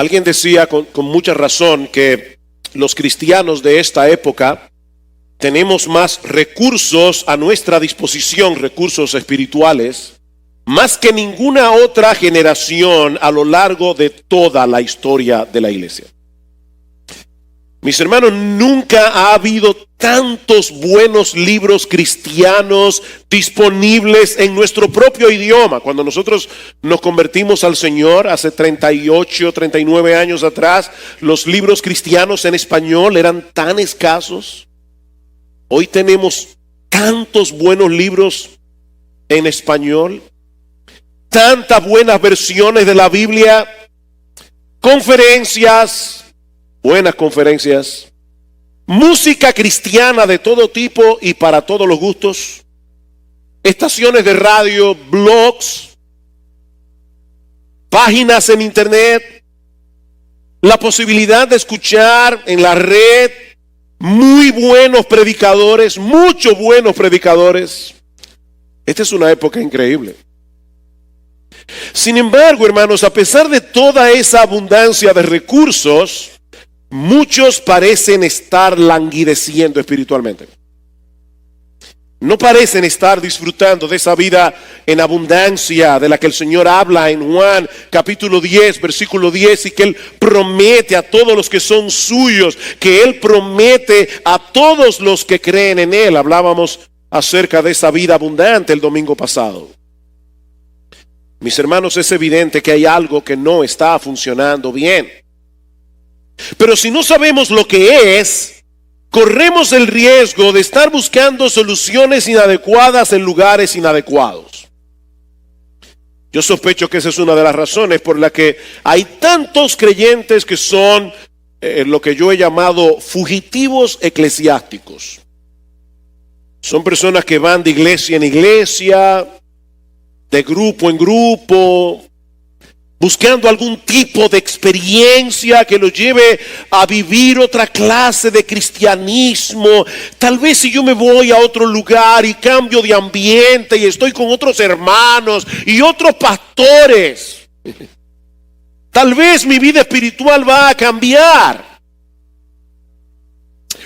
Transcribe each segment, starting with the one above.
Alguien decía con mucha razón que los cristianos de esta época tenemos más recursos a nuestra disposición, recursos espirituales, más que ninguna otra generación a lo largo de toda la historia de la iglesia. Mis hermanos, nunca ha habido tantos buenos libros cristianos disponibles en nuestro propio idioma. Cuando nosotros nos convertimos al Señor hace 38, 39 años atrás, los libros cristianos en español eran tan escasos. Hoy tenemos tantos buenos libros en español, tantas buenas versiones de la Biblia, conferencias, buenas conferencias, música cristiana de todo tipo y para todos los gustos, estaciones de radio, blogs, páginas en internet, la posibilidad de escuchar en la red muy buenos predicadores, muchos buenos predicadores. Esta es una época increíble. Sin embargo, hermanos, a pesar de toda esa abundancia de recursos, muchos parecen estar languideciendo espiritualmente. No parecen estar disfrutando de esa vida en abundancia de la que el Señor habla en Juan capítulo 10, versículo 10, y que Él promete a todos los que son suyos, que Él promete a todos los que creen en Él. Hablábamos acerca de esa vida abundante el domingo pasado. Mis hermanos, es evidente que hay algo que no está funcionando bien. Pero si no sabemos lo que es, corremos el riesgo de estar buscando soluciones inadecuadas en lugares inadecuados. Yo sospecho que esa es una de las razones por la que hay tantos creyentes que son lo que yo he llamado fugitivos eclesiásticos. Son personas que van de iglesia en iglesia, de grupo en grupo, buscando algún tipo de experiencia que los lleve a vivir otra clase de cristianismo. Tal vez si yo me voy a otro lugar y cambio de ambiente y estoy con otros hermanos y otros pastores, tal vez mi vida espiritual va a cambiar.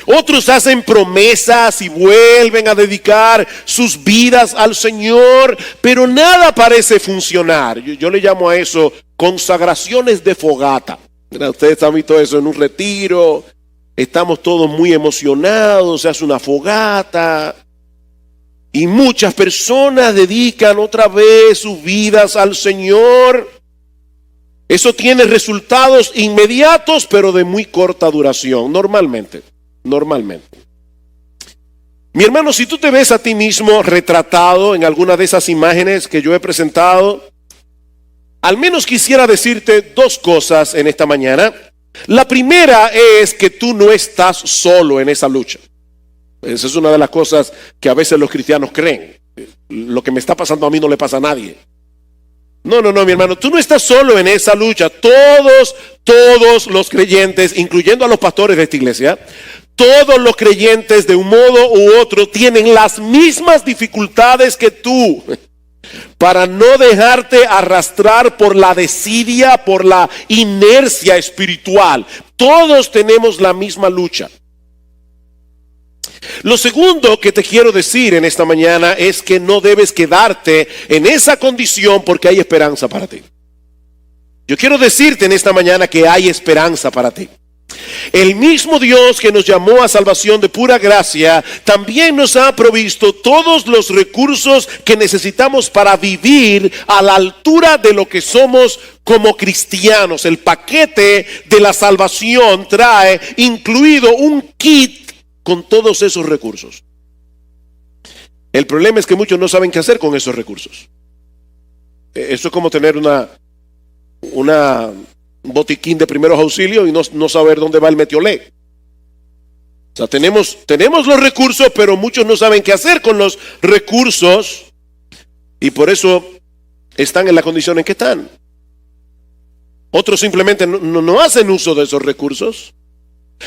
Otros hacen promesas y vuelven a dedicar sus vidas al Señor, pero nada parece funcionar. Yo le llamo a eso consagraciones de fogata. Ustedes han visto eso en un retiro, estamos todos muy emocionados, se hace una fogata y muchas personas dedican otra vez sus vidas al Señor. Eso tiene resultados inmediatos, pero de muy corta duración, normalmente. Mi hermano, si tú te ves a ti mismo retratado en alguna de esas imágenes que yo he presentado, al menos quisiera decirte dos cosas en esta mañana. La primera es que tú no estás solo en esa lucha. Esa es una de las cosas que a veces los cristianos creen. Lo que me está pasando a mí no le pasa a nadie. No, mi hermano, tú no estás solo en esa lucha. Todos los creyentes, incluyendo a los pastores de esta iglesia, todos los creyentes de un modo u otro tienen las mismas dificultades que tú para no dejarte arrastrar por la desidia, por la inercia espiritual. Todos tenemos la misma lucha. Lo segundo que te quiero decir en esta mañana es que no debes quedarte en esa condición porque hay esperanza para ti. Yo quiero decirte en esta mañana que hay esperanza para ti. El mismo Dios que nos llamó a salvación de pura gracia también nos ha provisto todos los recursos que necesitamos para vivir a la altura de lo que somos como cristianos. El paquete de la salvación trae incluido un kit con todos esos recursos. El problema es que muchos no saben qué hacer con esos recursos. Eso es como tener un botiquín de primeros auxilios y no saber dónde va el metiolé. O sea, tenemos los recursos, pero muchos no saben qué hacer con los recursos y por eso están en la condición en que están. Otros simplemente no hacen uso de esos recursos.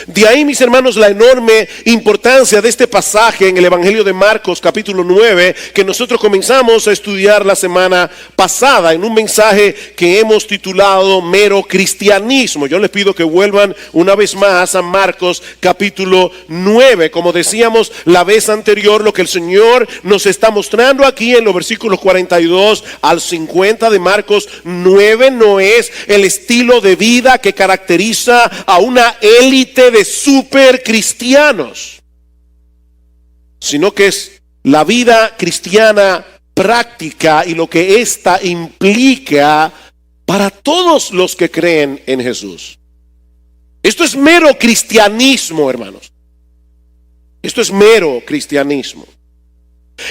De ahí, mis hermanos, la enorme importancia de este pasaje en el Evangelio de Marcos, capítulo 9, que nosotros comenzamos a estudiar la semana pasada en un mensaje que hemos titulado Mero Cristianismo. Yo les pido que vuelvan una vez más a Marcos, capítulo 9. Como decíamos la vez anterior, lo que el Señor nos está mostrando aquí en los versículos 42 al 50 de Marcos 9 no es el estilo de vida que caracteriza a una élite de super cristianos, sino que es la vida cristiana práctica y lo que ésta implica para todos los que creen en Jesús. Esto es mero cristianismo, hermanos. Esto es mero cristianismo.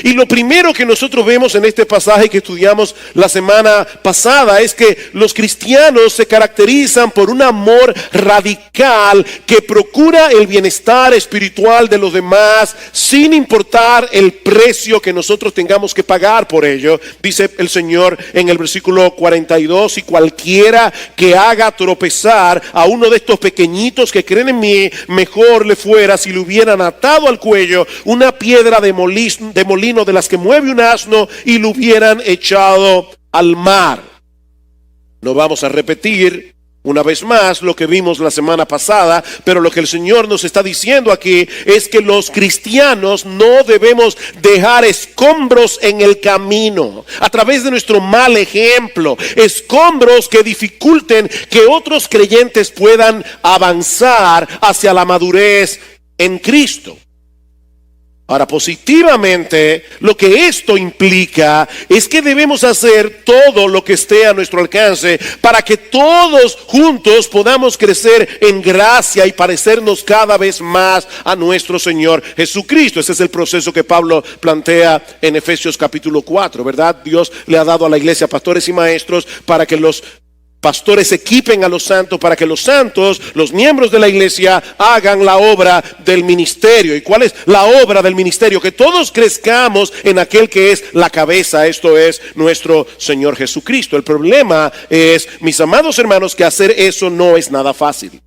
Y lo primero que nosotros vemos en este pasaje que estudiamos la semana pasada es que los cristianos se caracterizan por un amor radical que procura el bienestar espiritual de los demás sin importar el precio que nosotros tengamos que pagar por ello. Dice el Señor en el versículo 42, y cualquiera que haga tropezar a uno de estos pequeñitos que creen en mí, mejor le fuera si le hubieran atado al cuello una piedra de molino de las que mueve un asno y lo hubieran echado al mar. No vamos a repetir una vez más lo que vimos la semana pasada, pero lo que el Señor nos está diciendo aquí es que los cristianos no debemos dejar escombros en el camino a través de nuestro mal ejemplo, escombros que dificulten que otros creyentes puedan avanzar hacia la madurez en Cristo. Ahora, positivamente, lo que esto implica es que debemos hacer todo lo que esté a nuestro alcance para que todos juntos podamos crecer en gracia y parecernos cada vez más a nuestro Señor Jesucristo. Ese es el proceso que Pablo plantea en Efesios capítulo 4, ¿verdad? Dios le ha dado a la iglesia pastores y maestros para que los pastores equipen a los santos para que los santos, los miembros de la iglesia, hagan la obra del ministerio. ¿Y cuál es la obra del ministerio? Que todos crezcamos en aquel que es la cabeza, esto es nuestro Señor Jesucristo. El problema es, mis amados hermanos, que hacer eso no es nada fácil.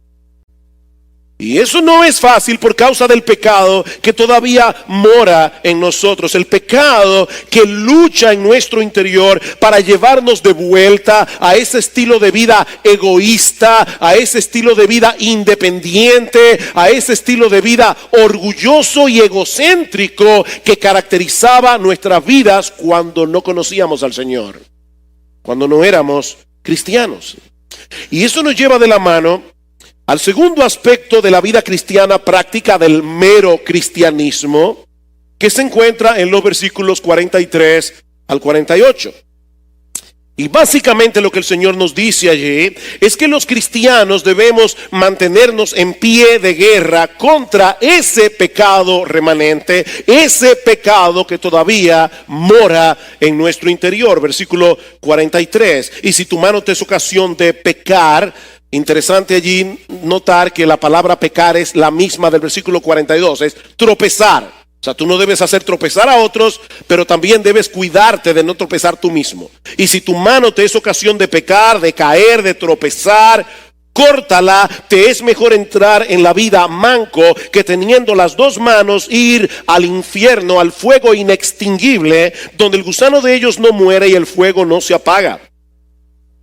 Y eso no es fácil por causa del pecado que todavía mora en nosotros. El pecado que lucha en nuestro interior para llevarnos de vuelta a ese estilo de vida egoísta, a ese estilo de vida independiente, a ese estilo de vida orgulloso y egocéntrico que caracterizaba nuestras vidas cuando no conocíamos al Señor, cuando no éramos cristianos. Y eso nos lleva de la mano al segundo aspecto de la vida cristiana práctica, del mero cristianismo, que se encuentra en los versículos 43 al 48. Y básicamente lo que el Señor nos dice allí es que los cristianos debemos mantenernos en pie de guerra contra ese pecado remanente, ese pecado que todavía mora en nuestro interior. Versículo 43. Y si tu mano te es ocasión de pecar, interesante allí notar que la palabra pecar es la misma del versículo 42, es tropezar. O sea, tú no debes hacer tropezar a otros, pero también debes cuidarte de no tropezar tú mismo. Y si tu mano te es ocasión de pecar, de caer, de tropezar, córtala. Te es mejor entrar en la vida manco que teniendo las dos manos ir al infierno, al fuego inextinguible, donde el gusano de ellos no muere y el fuego no se apaga.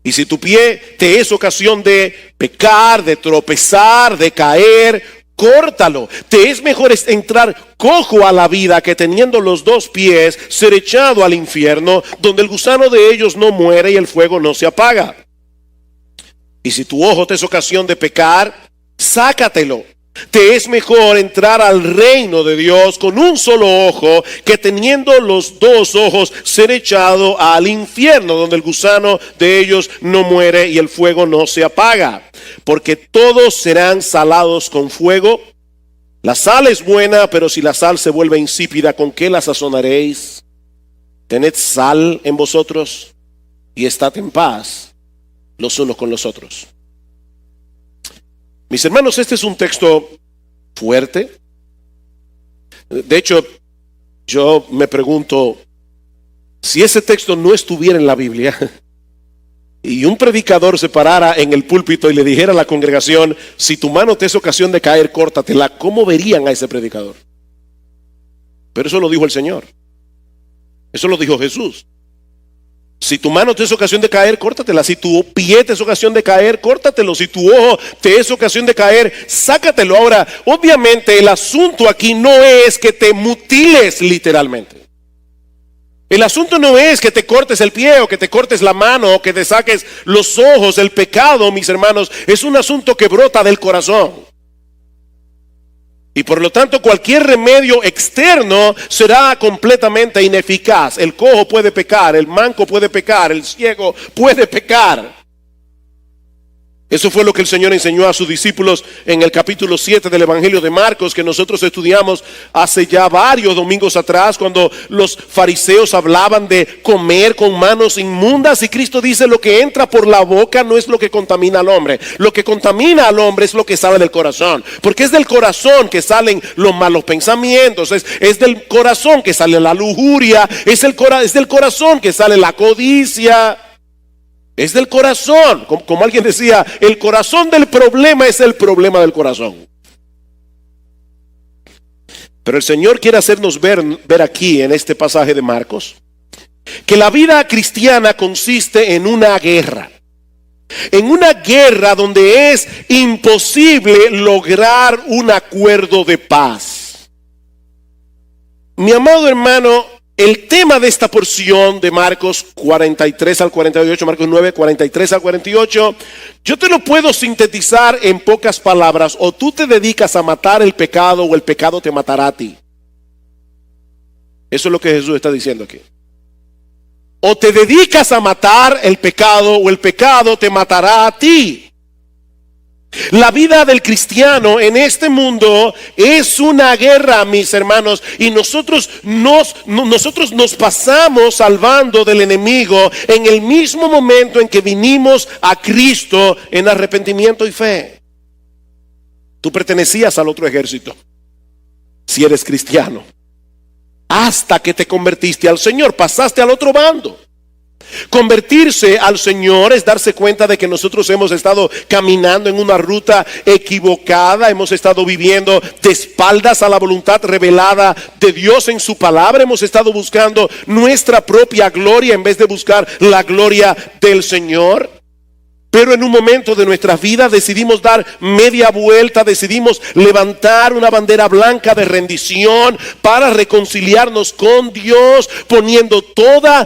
Y si tu pie te es ocasión de pecar, de tropezar, de caer, córtalo. Te es mejor entrar cojo a la vida que teniendo los dos pies ser echado al infierno, donde el gusano de ellos no muere y el fuego no se apaga. Y si tu ojo te es ocasión de pecar, sácatelo. Te es mejor entrar al reino de Dios con un solo ojo que teniendo los dos ojos ser echado al infierno, donde el gusano de ellos no muere y el fuego no se apaga. Porque todos serán salados con fuego. La sal es buena, pero si la sal se vuelve insípida, ¿con qué la sazonaréis? Tened sal en vosotros y estad en paz los unos con los otros. Mis hermanos, este es un texto fuerte. De hecho, yo me pregunto, si ese texto no estuviera en la Biblia, y un predicador se parara en el púlpito y le dijera a la congregación: si tu mano te es ocasión de caer, córtatela, ¿cómo verían a ese predicador? Pero eso lo dijo el Señor. Eso lo dijo Jesús. Si tu mano te es ocasión de caer, córtatela. Si tu pie te es ocasión de caer, córtatelo. Si tu ojo te es ocasión de caer, sácatelo. Ahora, obviamente el asunto aquí no es que te mutiles literalmente. El asunto no es que te cortes el pie o que te cortes la mano o que te saques los ojos. El pecado, mis hermanos, es un asunto que brota del corazón. Y por lo tanto cualquier remedio externo será completamente ineficaz. El cojo puede pecar, el manco puede pecar, el ciego puede pecar. Eso fue lo que el Señor enseñó a sus discípulos en el capítulo 7 del Evangelio de Marcos, que nosotros estudiamos hace ya varios domingos atrás, cuando los fariseos hablaban de comer con manos inmundas, y Cristo dice: lo que entra por la boca no es lo que contamina al hombre. Lo que contamina al hombre es lo que sale del corazón, porque es del corazón que salen los malos pensamientos, es del corazón que sale la lujuria, es del corazón que sale la codicia. Es del corazón, como alguien decía, el corazón del problema es el problema del corazón. Pero el Señor quiere hacernos ver aquí en este pasaje de Marcos que la vida cristiana consiste en una guerra. En una guerra donde es imposible lograr un acuerdo de paz. Mi amado hermano, el tema de esta porción de Marcos 43 al 48, Marcos 9, 43 al 48, yo te lo puedo sintetizar en pocas palabras: o tú te dedicas a matar el pecado o el pecado te matará a ti. Eso es lo que Jesús está diciendo aquí. O te dedicas a matar el pecado o el pecado te matará a ti. La vida del cristiano en este mundo es una guerra, mis hermanos, y nosotros nos pasamos salvando del enemigo en el mismo momento en que vinimos a Cristo en arrepentimiento y fe. Tú pertenecías al otro ejército, si eres cristiano, hasta que te convertiste al Señor, pasaste al otro bando. Convertirse al Señor es darse cuenta de que nosotros hemos estado caminando en una ruta equivocada, hemos estado viviendo de espaldas a la voluntad revelada de Dios en su palabra, hemos estado buscando nuestra propia gloria en vez de buscar la gloria del Señor. Pero en un momento de nuestra vida decidimos dar media vuelta, decidimos levantar una bandera blanca de rendición para reconciliarnos con Dios, poniendo toda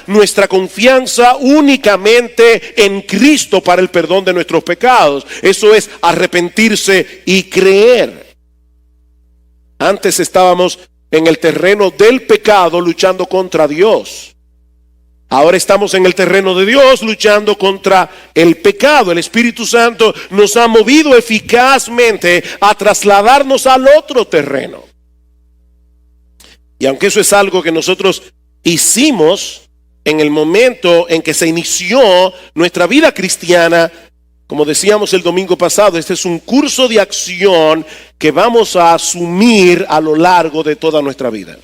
nuestra confianza únicamente en Cristo para el perdón de nuestros pecados. Eso es arrepentirse y creer. Antes estábamos en el terreno del pecado luchando contra Dios. Ahora estamos en el terreno de Dios luchando contra el pecado. El Espíritu Santo nos ha movido eficazmente a trasladarnos al otro terreno. Y aunque eso es algo que nosotros hicimos en el momento en que se inició nuestra vida cristiana, como decíamos el domingo pasado, este es un curso de acción que vamos a asumir a lo largo de toda nuestra vida.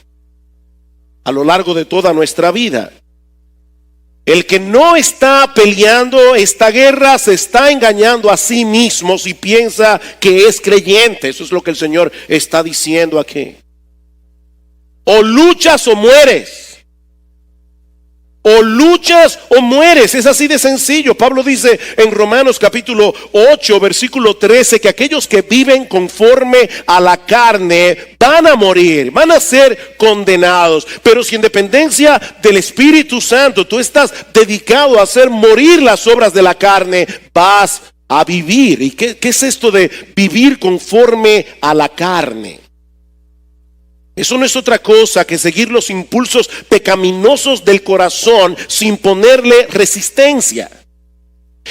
A lo largo de toda nuestra vida. El que no está peleando esta guerra se está engañando a sí mismo si piensa que es creyente. Eso es lo que el Señor está diciendo aquí. O luchas o mueres. O luchas o mueres, es así de sencillo. Pablo dice en Romanos capítulo 8 versículo 13 que aquellos que viven conforme a la carne van a morir, van a ser condenados. Pero si en dependencia del Espíritu Santo tú estás dedicado a hacer morir las obras de la carne, vas a vivir. ¿Y qué es esto de vivir conforme a la carne? Eso no es otra cosa que seguir los impulsos pecaminosos del corazón sin ponerle resistencia.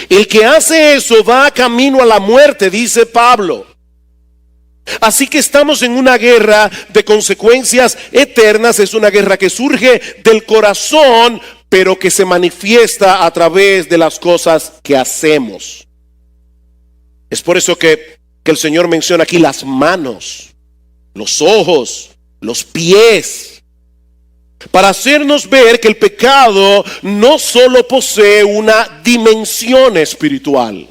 El que hace eso va camino a la muerte, dice Pablo. Así que estamos en una guerra de consecuencias eternas. Es una guerra que surge del corazón, pero que se manifiesta a través de las cosas que hacemos. Es por eso que el Señor menciona aquí las manos, los ojos, los pies. para hacernos ver que el pecado no solo posee una dimensión espiritual.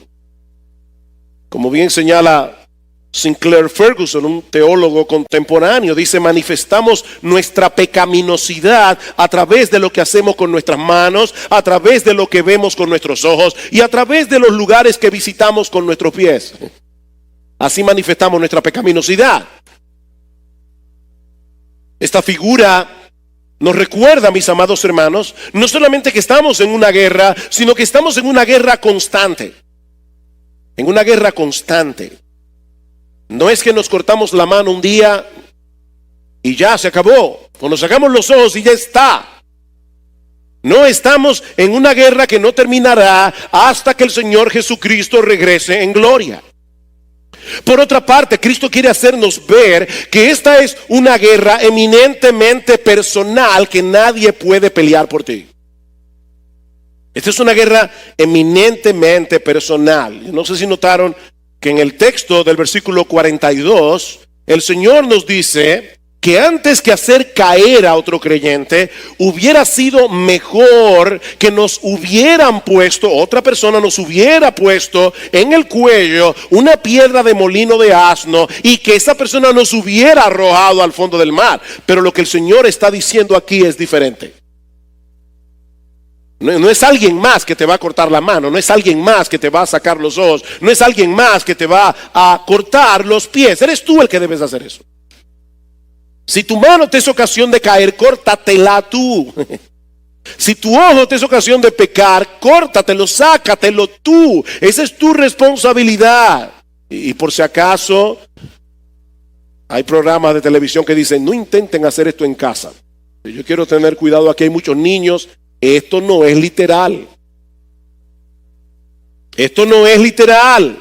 Como bien señala Sinclair Ferguson, un teólogo contemporáneo, dice: manifestamos nuestra pecaminosidad a través de lo que hacemos con nuestras manos, a través de lo que vemos con nuestros ojos y a través de los lugares que visitamos con nuestros pies. Así manifestamos nuestra pecaminosidad. Esta figura nos recuerda, mis amados hermanos, no solamente que estamos en una guerra, sino que estamos en una guerra constante. En una guerra constante. No es que nos cortamos la mano un día y ya se acabó, o nos sacamos los ojos y ya está. No, estamos en una guerra que no terminará hasta que el Señor Jesucristo regrese en gloria. Por otra parte, Cristo quiere hacernos ver que esta es una guerra eminentemente personal, que nadie puede pelear por ti. Esta es una guerra eminentemente personal. No sé si notaron que en el texto del versículo 42, el Señor nos dice que antes que hacer caer a otro creyente, hubiera sido mejor que nos hubieran puesto, otra persona nos hubiera puesto en el cuello una piedra de molino de asno y que esa persona nos hubiera arrojado al fondo del mar. Pero lo que el Señor está diciendo aquí es diferente. No es alguien más que te va a cortar la mano, no es alguien más que te va a sacar los ojos, no es alguien más que te va a cortar los pies. Eres tú el que debes hacer eso. Si tu mano te es ocasión de caer, córtatela tú. Si tu ojo te es ocasión de pecar, córtatelo, sácatelo tú. Esa es tu responsabilidad. Y por si acaso, hay programas de televisión que dicen: no intenten hacer esto en casa. Yo quiero tener cuidado, aquí hay muchos niños. Esto no es literal. Esto no es literal.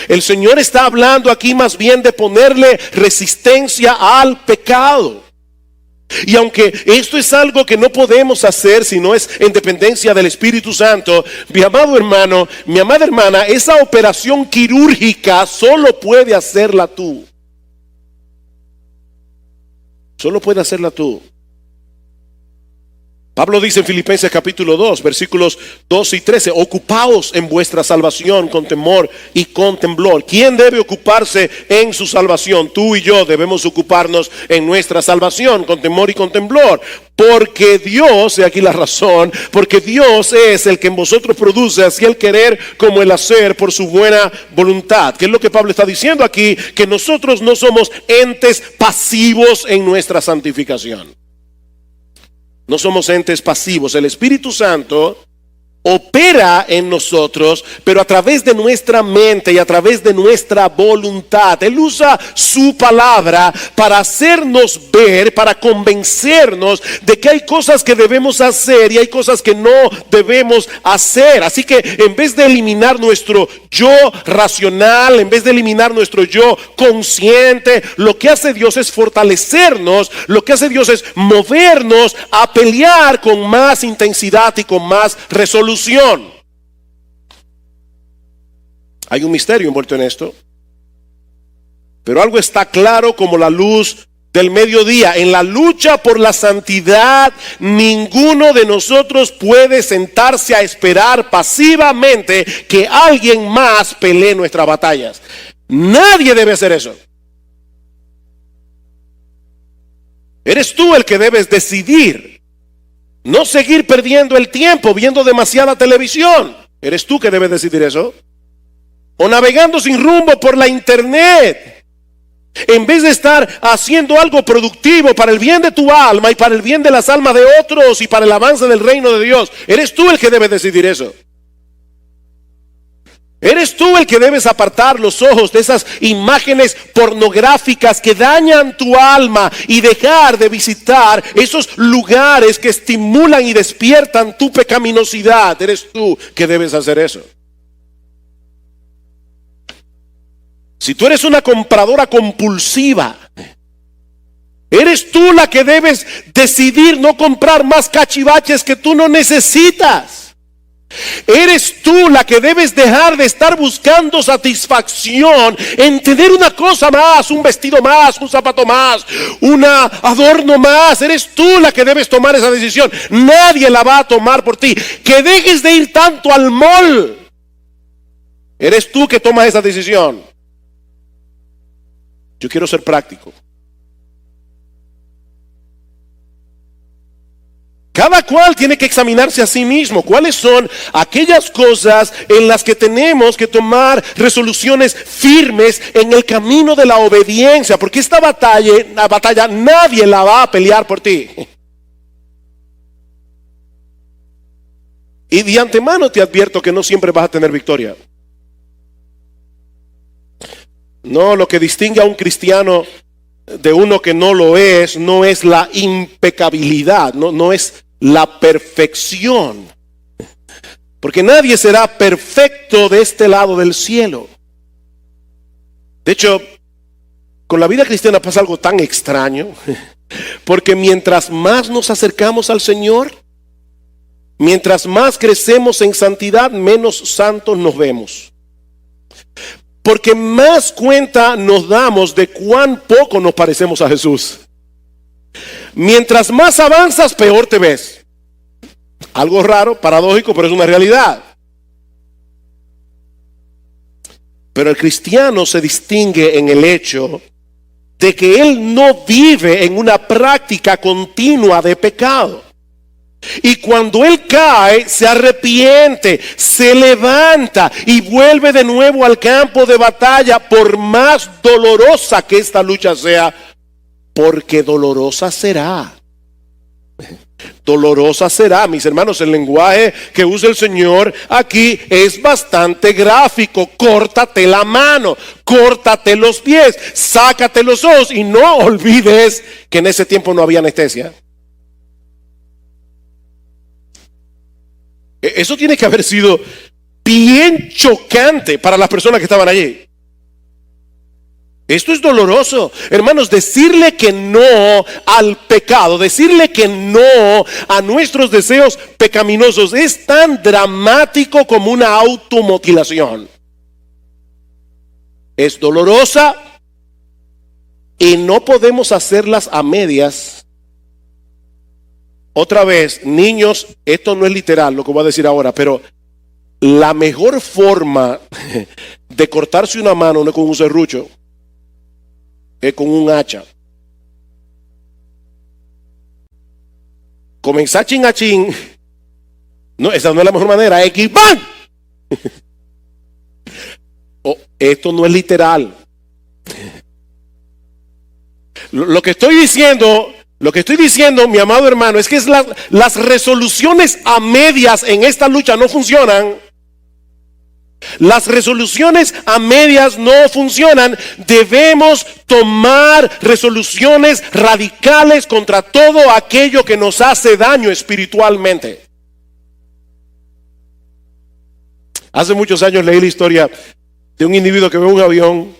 El Señor está hablando aquí más bien de ponerle resistencia al pecado. Y aunque esto es algo que no podemos hacer si no es en dependencia del Espíritu Santo, mi amado hermano, mi amada hermana, esa operación quirúrgica solo puede hacerla tú. Solo puede hacerla tú. Pablo dice en Filipenses capítulo 2, versículos 12 y 13: ocupaos en vuestra salvación con temor y con temblor. ¿Quién debe ocuparse en su salvación? Tú y yo debemos ocuparnos en nuestra salvación con temor y con temblor. Porque Dios, y aquí la razón, porque Dios es el que en vosotros produce así el querer como el hacer por su buena voluntad. ¿Qué es lo que Pablo está diciendo aquí? Que nosotros no somos entes pasivos en nuestra santificación. No somos entes pasivos. El Espíritu Santo opera en nosotros, pero a través de nuestra mente y a través de nuestra voluntad. Él usa su palabra para hacernos ver, para convencernos de que hay cosas que debemos hacer y hay cosas que no debemos hacer. Así que en vez de eliminar nuestro yo racional, en vez de eliminar nuestro yo consciente, lo que hace Dios es fortalecernos, lo que hace Dios es movernos a pelear con más intensidad y con más resolución. Hay un misterio envuelto en esto, pero algo está claro como la luz del mediodía. En la lucha por la santidad, ninguno de nosotros puede sentarse a esperar pasivamente que alguien más pelee nuestras batallas. Nadie debe hacer eso. Eres tú el que debes decidir. No seguir perdiendo el tiempo viendo demasiada televisión. ¿Eres tú que debes decidir eso? O navegando sin rumbo por la internet. En vez de estar haciendo algo productivo para el bien de tu alma y para el bien de las almas de otros y para el avance del reino de Dios. Eres tú el que debes decidir eso. Eres tú el que debes apartar los ojos de esas imágenes pornográficas que dañan tu alma y dejar de visitar esos lugares que estimulan y despiertan tu pecaminosidad. Eres tú que debes hacer eso. Si tú eres una compradora compulsiva, eres tú la que debes decidir no comprar más cachivaches que tú no necesitas. Eres tú la que debes dejar de estar buscando satisfacción en tener una cosa más, un vestido más, un zapato más, un adorno más. Eres tú la que debes tomar esa decisión. Nadie la va a tomar por ti. Que dejes de ir tanto al mall. Eres tú que tomas esa decisión. Yo quiero ser práctico. Cada cual tiene que examinarse a sí mismo. ¿Cuáles son aquellas cosas en las que tenemos que tomar resoluciones firmes en el camino de la obediencia? Porque esta batalla nadie la va a pelear por ti. Y de antemano te advierto que no siempre vas a tener victoria. No, lo que distingue a un cristiano de uno que no lo es, no es la impecabilidad, no es la perfección. Porque nadie será perfecto de este lado del cielo. De hecho, con la vida cristiana pasa algo tan extraño, porque mientras más nos acercamos al Señor, mientras más crecemos en santidad, menos santos nos vemos. Porque más cuenta nos damos de cuán poco nos parecemos a Jesús. Mientras más avanzas, peor te ves. Algo raro, paradójico, pero es una realidad. Pero el cristiano se distingue en el hecho de que él no vive en una práctica continua de pecado. Y cuando él cae, se arrepiente, se levanta y vuelve de nuevo al campo de batalla, por más dolorosa que esta lucha sea, porque dolorosa será. Dolorosa será, mis hermanos. El lenguaje que usa el Señor aquí es bastante gráfico. Córtate la mano, córtate los pies, sácate los ojos, y no olvides que en ese tiempo no había anestesia. Eso tiene que haber sido bien chocante para las personas que estaban allí. Esto es doloroso, hermanos. Decirle que no al pecado, decirle que no a nuestros deseos pecaminosos es tan dramático como una automutilación. Es dolorosa y no podemos hacerlas a medias. Otra vez, niños, esto no es literal lo que voy a decir ahora, pero la mejor forma de cortarse una mano no es con un serrucho, es con un hacha. Comenzar chin a chin. No, esa no es la mejor manera. Es ¡bam! Esto no es literal. Lo que estoy diciendo, mi amado hermano, es que las resoluciones a medias en esta lucha no funcionan. Las resoluciones a medias no funcionan. Debemos tomar resoluciones radicales contra todo aquello que nos hace daño espiritualmente. Hace muchos años leí la historia de un individuo que ve un avión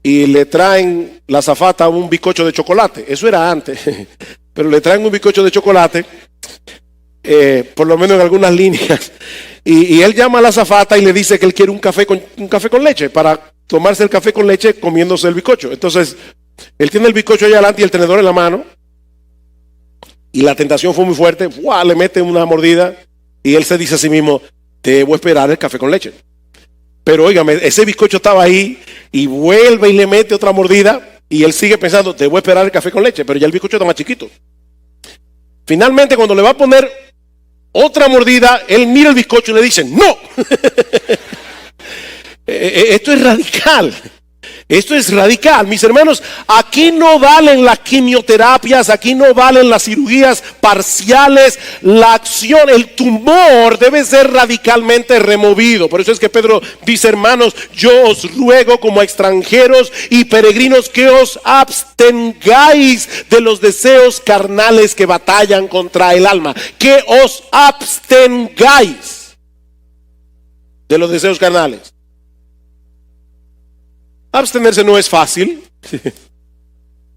y le traen la azafata un bizcocho de chocolate. Eso era antes, pero le traen un bizcocho de chocolate, por lo menos en algunas líneas. Y él llama a la azafata y le dice que él quiere un café con leche, para tomarse el café con leche comiéndose el bizcocho. Entonces, él tiene el bizcocho allá adelante y el tenedor en la mano. Y la tentación fue muy fuerte. ¡Wow! Le mete una mordida y él se dice a sí mismo: debo esperar el café con leche. Pero óigame, ese bizcocho estaba ahí y vuelve y le mete otra mordida y él sigue pensando: debo esperar el café con leche, pero ya el bizcocho está más chiquito. Finalmente, cuando le va a poner otra mordida, él mira el bizcocho y le dice: ¡no! Esto es radical. Esto es radical, mis hermanos. Aquí no valen las quimioterapias, aquí no valen las cirugías parciales. La acción, el tumor debe ser radicalmente removido. Por eso es que Pedro dice: hermanos, yo os ruego como extranjeros y peregrinos que os abstengáis de los deseos carnales que batallan contra el alma. Que os abstengáis de los deseos carnales. Abstenerse no es fácil.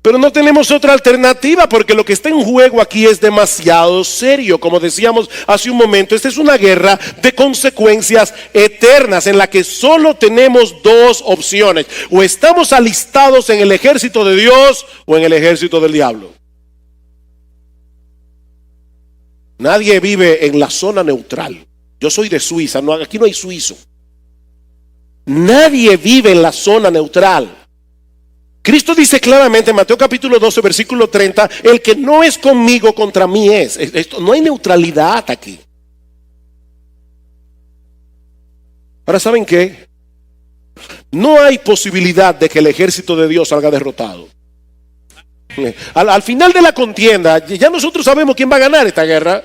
Pero no tenemos otra alternativa porque lo que está en juego aquí es demasiado serio. Como decíamos hace un momento, esta es una guerra de consecuencias eternas en la que solo tenemos dos opciones. O estamos alistados en el ejército de Dios o en el ejército del diablo. Nadie vive en la zona neutral. Yo soy de Suiza, no, aquí no hay suizo. Nadie vive en la zona neutral. Cristo dice claramente en Mateo capítulo 12, versículo 30, el que no es conmigo contra mí es. Esto, no hay neutralidad aquí. Ahora, ¿saben qué? No hay posibilidad de que el ejército de Dios salga derrotado. Al final de la contienda, ya nosotros sabemos quién va a ganar esta guerra.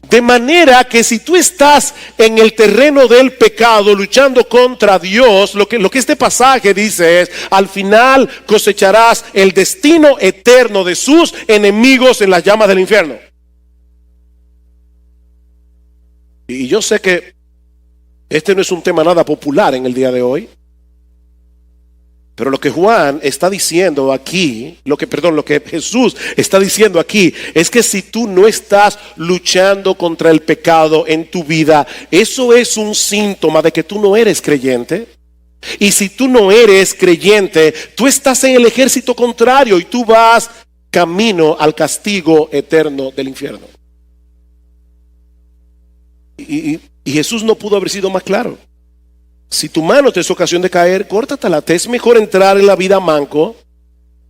De manera que si tú estás en el terreno del pecado luchando contra Dios, lo que este pasaje dice es: al final cosecharás el destino eterno de sus enemigos en las llamas del infierno. Y yo sé que este no es un tema nada popular en el día de hoy. Pero lo que Juan está diciendo aquí, lo que Jesús está diciendo aquí, es que si tú no estás luchando contra el pecado en tu vida, eso es un síntoma de que tú no eres creyente. Y si tú no eres creyente, tú estás en el ejército contrario y tú vas camino al castigo eterno del infierno. Y Jesús no pudo haber sido más claro. Si tu mano te es ocasión de caer, córtatela. Te es mejor entrar en la vida manco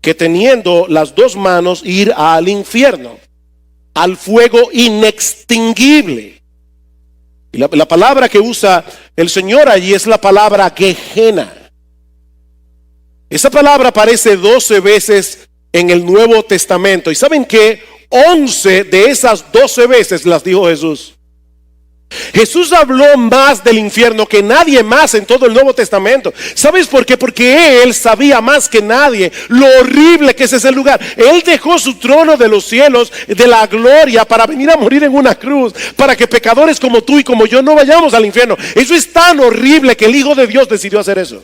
que teniendo las dos manos ir al infierno, al fuego inextinguible. Y la palabra que usa el Señor allí es la palabra Gehenna. Esa palabra aparece 12 veces en el Nuevo Testamento. ¿Y saben qué? 11 de esas 12 veces las dijo Jesús. Jesús habló más del infierno que nadie más en todo el Nuevo Testamento. ¿Sabes por qué? Porque Él sabía más que nadie lo horrible que es ese lugar. Él dejó su trono de los cielos, de la gloria, para venir a morir en una cruz, para que pecadores como tú y como yo no vayamos al infierno. Eso es tan horrible que el Hijo de Dios decidió hacer eso.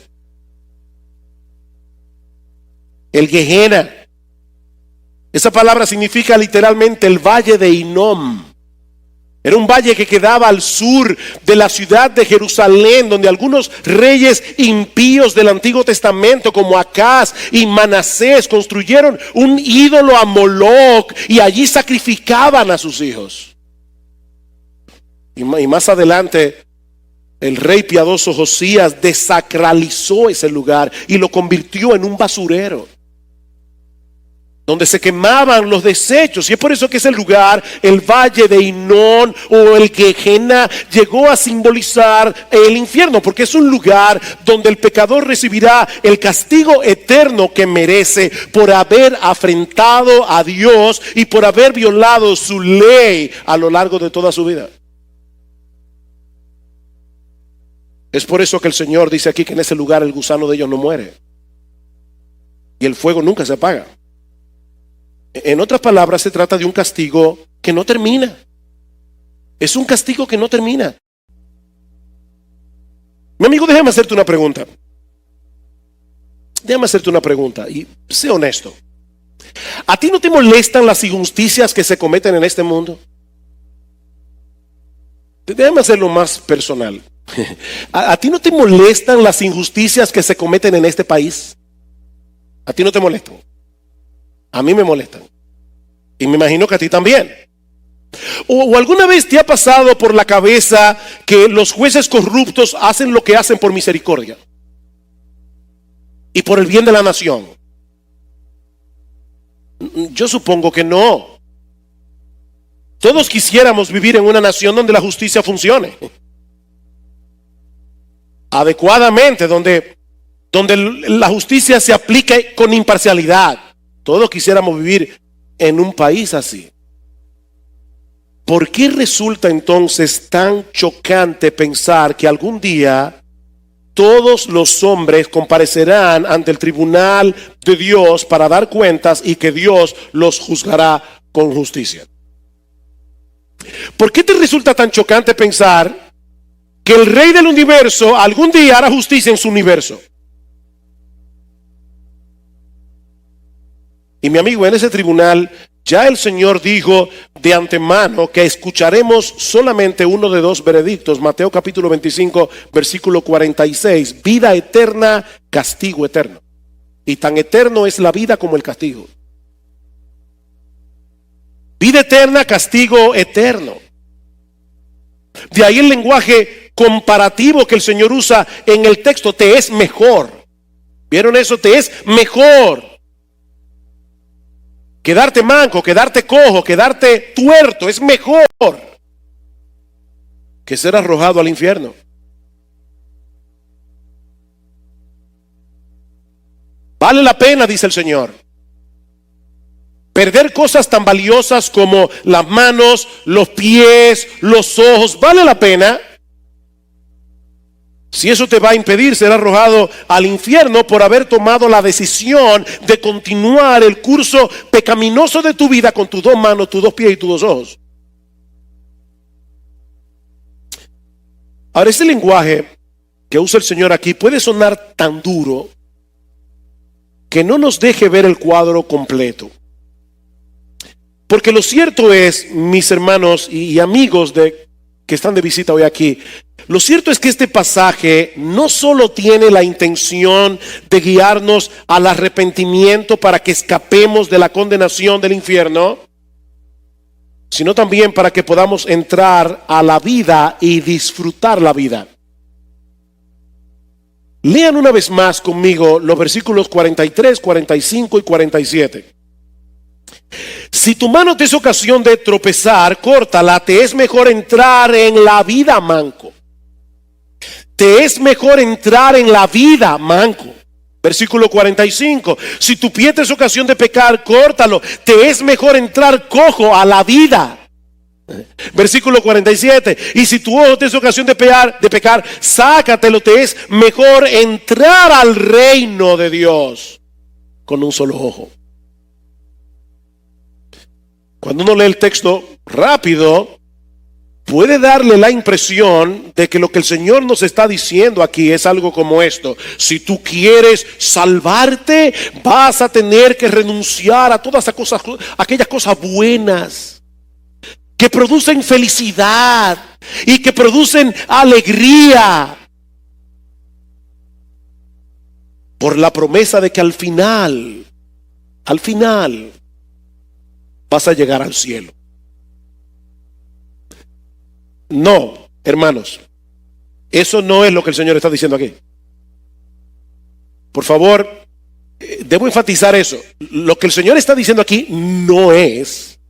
El Gehenna, esa palabra significa literalmente el valle de Hinnom. Era un valle que quedaba al sur de la ciudad de Jerusalén, donde algunos reyes impíos del Antiguo Testamento como Acaz y Manasés construyeron un ídolo a Moloc y allí sacrificaban a sus hijos. Y más adelante el rey piadoso Josías desacralizó ese lugar y lo convirtió en un basurero donde se quemaban los desechos. Y es por eso que ese lugar, el valle de Hinnom o el Gehenna, llegó a simbolizar el infierno, porque es un lugar donde el pecador recibirá el castigo eterno que merece por haber afrentado a Dios y por haber violado su ley a lo largo de toda su vida. Es por eso que el Señor dice aquí que en ese lugar el gusano de ellos no muere y el fuego nunca se apaga. En otras palabras, se trata de un castigo que no termina. Es un castigo que no termina. Mi amigo, déjame hacerte una pregunta. Déjame hacerte una pregunta y sé honesto. ¿A ti no te molestan las injusticias que se cometen en este mundo? Déjame hacerlo más personal. ¿A ti no te molestan las injusticias que se cometen en este país? ¿A ti no te molestan? A mí me molestan. Y me imagino que a ti también. ¿O alguna vez te ha pasado por la cabeza que los jueces corruptos hacen lo que hacen por misericordia y por el bien de la nación? Yo supongo que no. Todos quisiéramos vivir en una nación donde la justicia funcione adecuadamente, donde la justicia se aplique con imparcialidad. Todos quisiéramos vivir en un país así. ¿Por qué resulta entonces tan chocante pensar que algún día todos los hombres comparecerán ante el tribunal de Dios para dar cuentas y que Dios los juzgará con justicia? ¿Por qué te resulta tan chocante pensar que el Rey del universo algún día hará justicia en su universo? Y mi amigo, en ese tribunal ya el Señor dijo de antemano que escucharemos solamente uno de dos veredictos. Mateo capítulo 25, versículo 46. Vida eterna, castigo eterno. Y tan eterno es la vida como el castigo. Vida eterna, castigo eterno. De ahí el lenguaje comparativo que el Señor usa en el texto. Te es mejor. ¿Vieron eso? Te es mejor quedarte manco, quedarte cojo, quedarte tuerto. Es mejor que ser arrojado al infierno. Vale la pena, dice el Señor, perder cosas tan valiosas como las manos, los pies, los ojos. Vale la pena. Si eso te va a impedir ser arrojado al infierno por haber tomado la decisión de continuar el curso pecaminoso de tu vida con tus dos manos, tus dos pies y tus dos ojos. Ahora, ese lenguaje que usa el Señor aquí puede sonar tan duro que no nos deje ver el cuadro completo. Porque lo cierto es, mis hermanos y amigos que están de visita hoy aquí, lo cierto es que este pasaje no solo tiene la intención de guiarnos al arrepentimiento para que escapemos de la condenación del infierno, sino también para que podamos entrar a la vida y disfrutar la vida. Lean una vez más conmigo los versículos 43, 45 y 47. Si tu mano te es ocasión de tropezar, córtala. Te es mejor entrar en la vida manco. Te es mejor entrar en la vida manco. Versículo 45. Si tu pie te es ocasión de pecar, córtalo. Te es mejor entrar cojo a la vida. Versículo 47. Y si tu ojo te es ocasión de pecar, sácatelo. Te es mejor entrar al reino de Dios con un solo ojo. Cuando uno lee el texto rápido, puede darle la impresión de que lo que el Señor nos está diciendo aquí es algo como esto: si tú quieres salvarte, vas a tener que renunciar a todas esas cosas, aquellas cosas buenas que producen felicidad y que producen alegría, por la promesa de que al final vas a llegar al cielo. No, hermanos, eso no es lo que el Señor está diciendo aquí. Por favor, debo enfatizar eso. Lo que el Señor está diciendo aquí no es: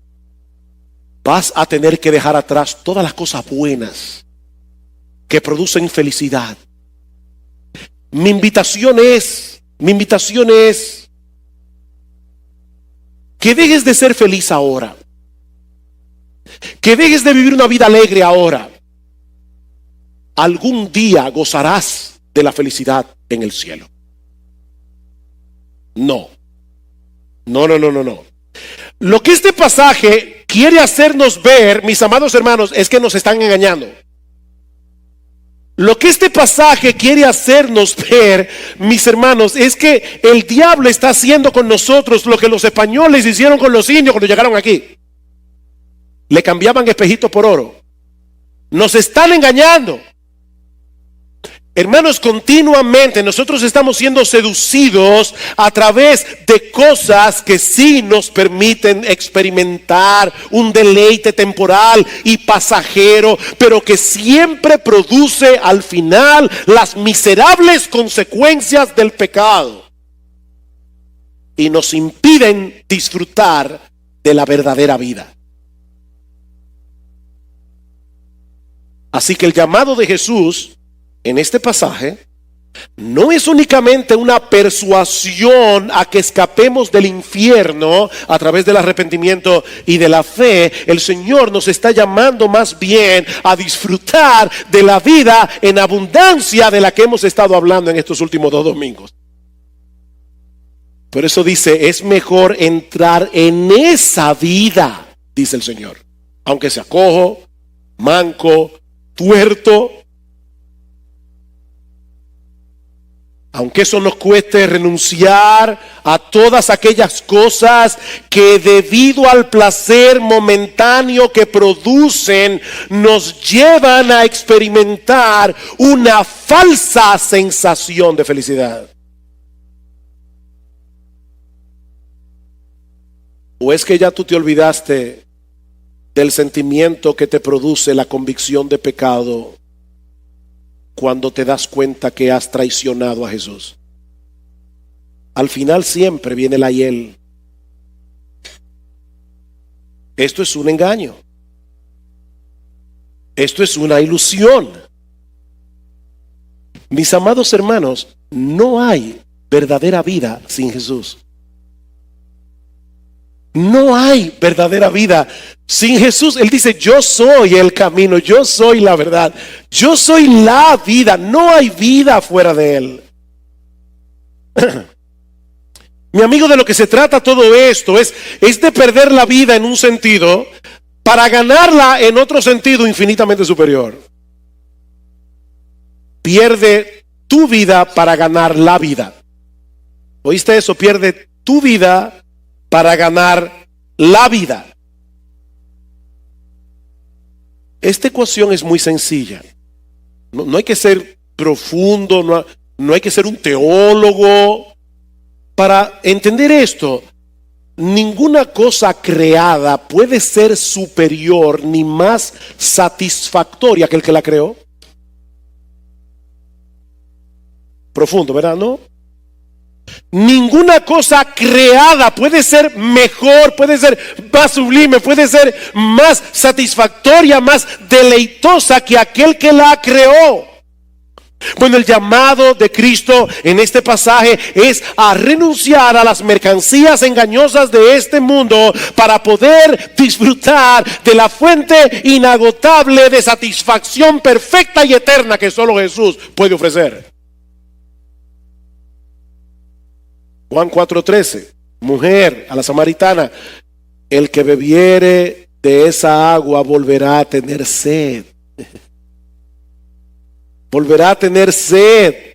vas a tener que dejar atrás todas las cosas buenas que producen felicidad. Mi invitación es que dejes de ser feliz ahora, que dejes de vivir una vida alegre ahora. Algún día gozarás de la felicidad en el cielo. No. Lo que este pasaje quiere hacernos ver, mis amados hermanos, es que nos están engañando. Lo que este pasaje quiere hacernos ver, mis hermanos, es que el diablo está haciendo con nosotros lo que los españoles hicieron con los indios cuando llegaron aquí. Le cambiaban espejitos por oro. Nos están engañando. Hermanos, continuamente nosotros estamos siendo seducidos a través de cosas que sí nos permiten experimentar un deleite temporal y pasajero, pero que siempre produce al final las miserables consecuencias del pecado y nos impiden disfrutar de la verdadera vida. Así que el llamado de Jesús en este pasaje no es únicamente una persuasión a que escapemos del infierno a través del arrepentimiento y de la fe. El Señor nos está llamando más bien a disfrutar de la vida en abundancia de la que hemos estado hablando en estos últimos 2 domingos. Por eso dice: es mejor entrar en esa vida, dice el Señor, aunque sea cojo, manco, tuerto. Aunque eso nos cueste renunciar a todas aquellas cosas que debido al placer momentáneo que producen, nos llevan a experimentar una falsa sensación de felicidad. ¿O es que ya tú te olvidaste del sentimiento que te produce la convicción de pecado cuando te das cuenta que has traicionado a Jesús? Al final siempre viene la hiel. Esto es un engaño. Esto es una ilusión. Mis amados hermanos, no hay verdadera vida sin Jesús. No hay verdadera vida sin Jesús. Él dice: yo soy el camino, yo soy la verdad, yo soy la vida. No hay vida fuera de Él. Mi amigo, de lo que se trata todo esto es de perder la vida en un sentido para ganarla en otro sentido infinitamente superior. Pierde tu vida para ganar la vida. ¿Oíste eso? Pierde tu vida para ganar la vida. Esta ecuación es muy sencilla. No hay que ser profundo, no hay que ser un teólogo para entender esto. Ninguna cosa creada puede ser superior ni más satisfactoria que el que la creó. Profundo, ¿verdad? ¿No? Ninguna cosa creada puede ser mejor, puede ser más sublime, puede ser más satisfactoria, más deleitosa que aquel que la creó. Bueno, el llamado de Cristo en este pasaje es a renunciar a las mercancías engañosas de este mundo para poder disfrutar de la fuente inagotable de satisfacción perfecta y eterna que solo Jesús puede ofrecer. Juan 4:13, mujer, a la samaritana: el que bebiere de esa agua volverá a tener sed. Volverá a tener sed.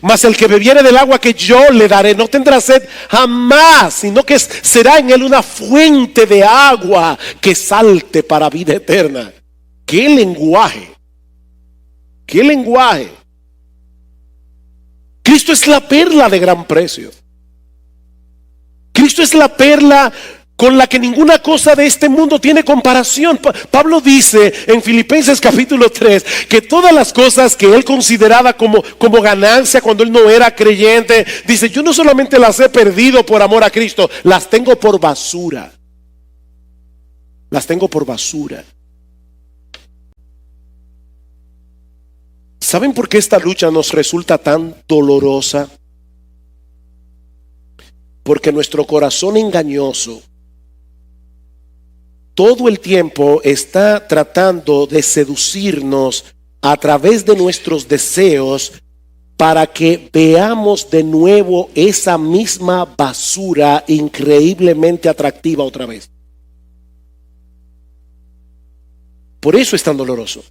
Mas el que bebiere del agua que yo le daré no tendrá sed jamás, sino que será en él una fuente de agua que salte para vida eterna. ¡Qué lenguaje! ¡Qué lenguaje! Cristo es la perla de gran precio. Cristo es la perla con la que ninguna cosa de este mundo tiene comparación. Pablo dice en Filipenses capítulo 3 que todas las cosas que él consideraba como ganancia cuando él no era creyente, dice: yo no solamente las he perdido por amor a Cristo, las tengo por basura. Las tengo por basura. ¿Saben por qué esta lucha nos resulta tan dolorosa? Porque nuestro corazón engañoso todo el tiempo está tratando de seducirnos a través de nuestros deseos para que veamos de nuevo esa misma basura increíblemente atractiva otra vez. Por eso es tan doloroso.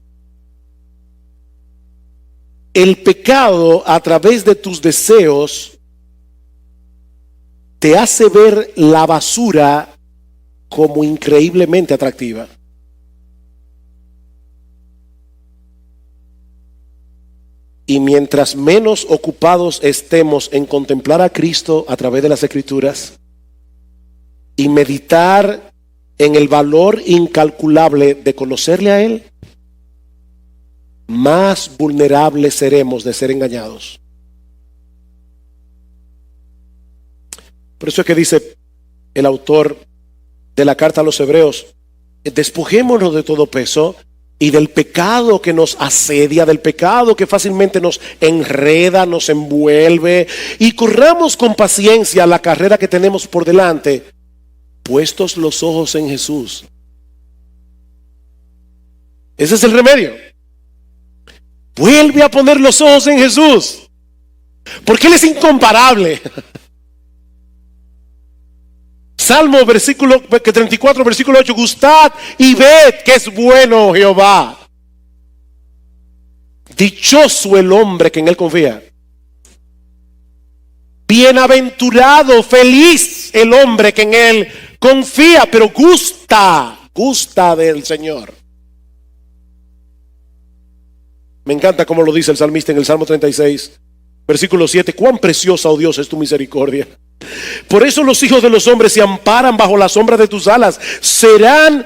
El pecado a través de tus deseos te hace ver la basura como increíblemente atractiva. Y mientras menos ocupados estemos en contemplar a Cristo a través de las Escrituras y meditar en el valor incalculable de conocerle a Él, más vulnerables seremos de ser engañados. Por eso es que dice el autor de la carta a los Hebreos: despojémonos de todo peso y del pecado que nos asedia, del pecado que fácilmente nos enreda, nos envuelve, y corramos con paciencia la carrera que tenemos por delante, puestos los ojos en Jesús. Ese es el remedio. Vuelve a poner los ojos en Jesús, porque Él es incomparable. Salmo 34, versículo 8: gustad y ved que es bueno Jehová. Dichoso el hombre que en él confía. Bienaventurado, feliz el hombre que en él confía, pero gusta del Señor. Me encanta cómo lo dice el salmista en el Salmo 36, versículo 7. Cuán preciosa, oh Dios, es tu misericordia. Por eso los hijos de los hombres se amparan bajo la sombra de tus alas. Serán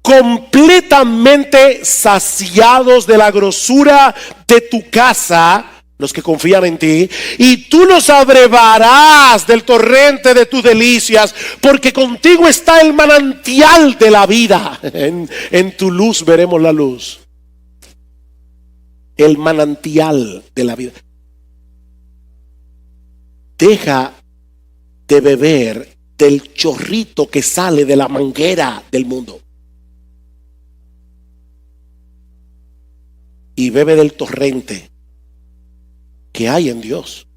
completamente saciados de la grosura de tu casa los que confían en ti, y tú los abrevarás del torrente de tus delicias, porque contigo está el manantial de la vida. En tu luz veremos la luz. El manantial de la vida. Deja de beber del chorrito que sale de la manguera del mundo y bebe del torrente que hay en Dios.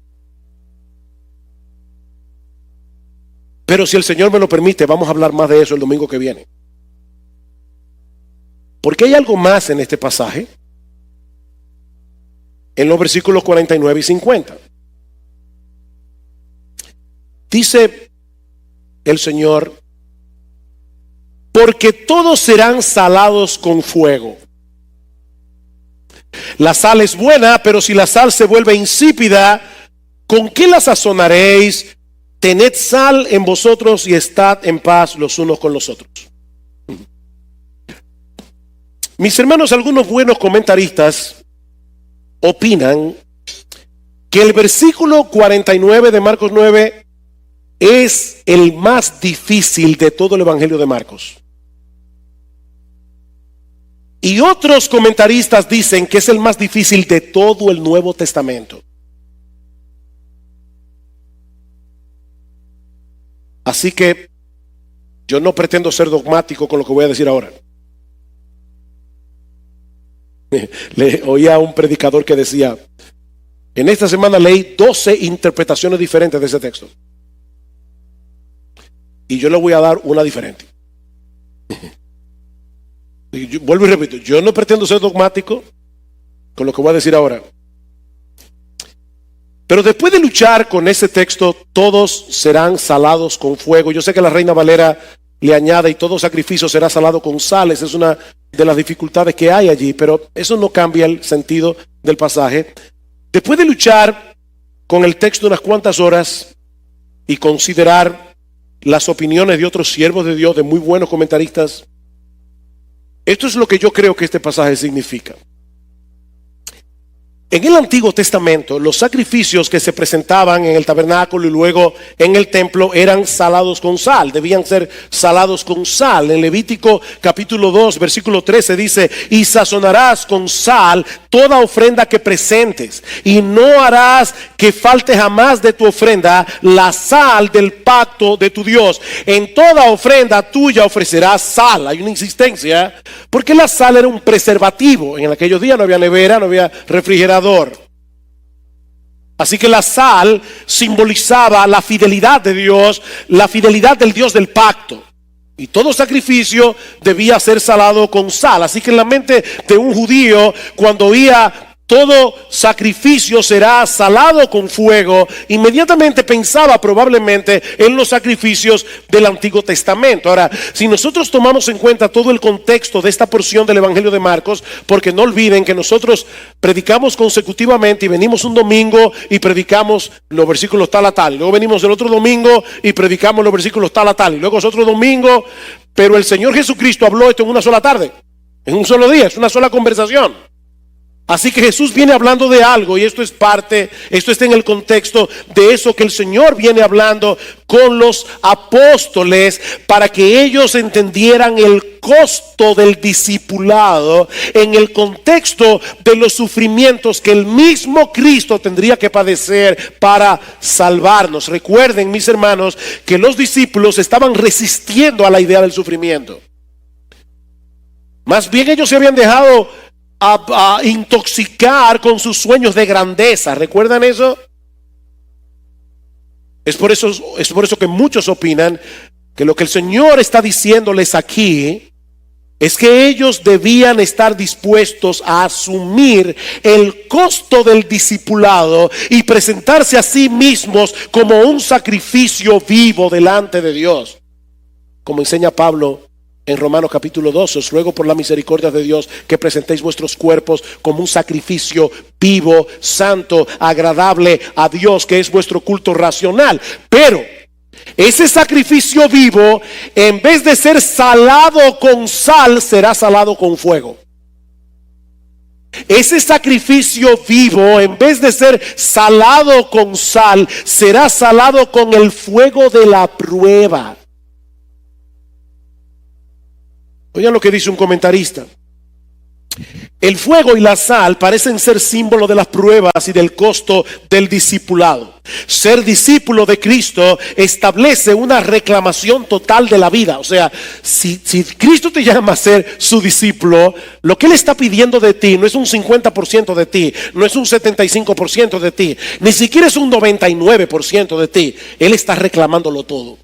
Pero si el Señor me lo permite, vamos a hablar más de eso el domingo que viene, porque hay algo más en este pasaje, en los versículos 49 y 50. Dice el Señor: porque todos serán salados con fuego. La sal es buena, pero si la sal se vuelve insípida, ¿con qué la sazonaréis? Tened sal en vosotros y estad en paz los unos con los otros. Mis hermanos, algunos buenos comentaristas opinan que el versículo 49 de Marcos 9 es el más difícil de todo el Evangelio de Marcos. Y otros comentaristas dicen que es el más difícil de todo el Nuevo Testamento. Así que yo no pretendo ser dogmático con lo que voy a decir ahora. Le oía a un predicador que decía: en esta semana leí 12 interpretaciones diferentes de ese texto, y yo le voy a dar una diferente. Yo vuelvo y repito, yo no pretendo ser dogmático con lo que voy a decir ahora. Pero después de luchar con ese texto, todos serán salados con fuego. Yo sé que la Reina Valera le añade: y todo sacrificio será salado con sal. Esa es una de las dificultades que hay allí, pero eso no cambia el sentido del pasaje. Después de luchar con el texto unas cuantas horas y considerar las opiniones de otros siervos de Dios, de muy buenos comentaristas, esto es lo que yo creo que este pasaje significa. En el Antiguo Testamento, los sacrificios que se presentaban en el tabernáculo y luego en el templo eran salados con sal, debían ser salados con sal. En Levítico capítulo 2, versículo 13 dice: y sazonarás con sal toda ofrenda que presentes, y no harás que falte jamás de tu ofrenda la sal del pacto de tu Dios. En toda ofrenda tuya ofrecerás sal. Hay una insistencia, porque la sal era un preservativo. En aquellos días no había nevera, no había refrigerador. Así que la sal simbolizaba la fidelidad de Dios, la fidelidad del Dios del pacto. Y todo sacrificio debía ser salado con sal. Así que en la mente de un judío, cuando oía todo sacrificio será salado con fuego, inmediatamente pensaba probablemente en los sacrificios del Antiguo Testamento. Ahora, si nosotros tomamos en cuenta todo el contexto de esta porción del Evangelio de Marcos, porque no olviden que nosotros predicamos consecutivamente y venimos un domingo y predicamos los versículos tal a tal, luego venimos el otro domingo y predicamos los versículos tal a tal, y luego es otro domingo, pero el Señor Jesucristo habló esto en una sola tarde, en un solo día, es una sola conversación. Así que Jesús viene hablando de algo, y esto es parte, esto está en el contexto de eso que el Señor viene hablando con los apóstoles, para que ellos entendieran el costo del discipulado en el contexto de los sufrimientos que el mismo Cristo tendría que padecer para salvarnos. Recuerden, mis hermanos, que los discípulos estaban resistiendo a la idea del sufrimiento. Más bien ellos se habían dejado a intoxicar con sus sueños de grandeza. ¿Recuerdan eso? Es por eso que muchos opinan que lo que el Señor está diciéndoles aquí es que ellos debían estar dispuestos a asumir el costo del discipulado y presentarse a sí mismos como un sacrificio vivo delante de Dios. Como enseña Pablo en Romanos capítulo 12, os ruego por la misericordia de Dios que presentéis vuestros cuerpos como un sacrificio vivo, santo, agradable a Dios, que es vuestro culto racional. Pero ese sacrificio vivo, en vez de ser salado con sal, será salado con fuego. Ese sacrificio vivo, en vez de ser salado con sal, será salado con el fuego de la prueba. Oigan lo que dice un comentarista. El fuego y la sal parecen ser símbolo de las pruebas y del costo del discipulado. Ser discípulo de Cristo establece una reclamación total de la vida. O sea, si Cristo te llama a ser su discípulo, lo que Él está pidiendo de ti no es un 50% de ti, no es un 75% de ti, ni siquiera es un 99% de ti. Él está reclamándolo todo.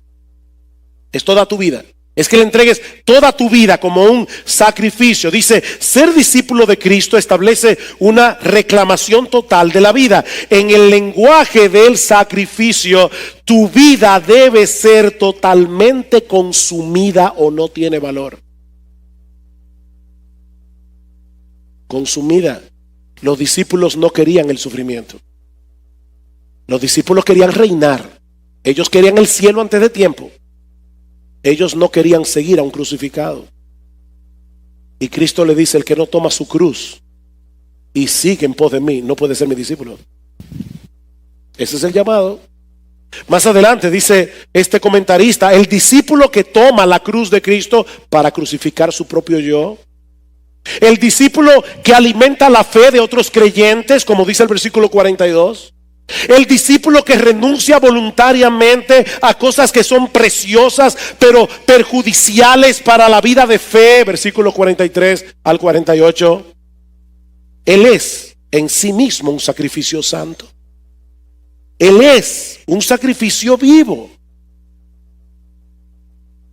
Es toda tu vida. Es que le entregues toda tu vida como un sacrificio. Dice, ser discípulo de Cristo establece una reclamación total de la vida. En el lenguaje del sacrificio, tu vida debe ser totalmente consumida o no tiene valor. Consumida. Los discípulos no querían el sufrimiento. Los discípulos querían reinar. Ellos querían el cielo antes de tiempo. Ellos no querían seguir a un crucificado. Y Cristo le dice, el que no toma su cruz y sigue en pos de mí, no puede ser mi discípulo. Ese es el llamado. Más adelante dice este comentarista, el discípulo que toma la cruz de Cristo para crucificar su propio yo. El discípulo que alimenta la fe de otros creyentes, como dice el versículo 42. El discípulo que renuncia voluntariamente a cosas que son preciosas pero perjudiciales para la vida de fe, versículo 43 al 48. Él es en sí mismo un sacrificio santo. Él es un sacrificio vivo.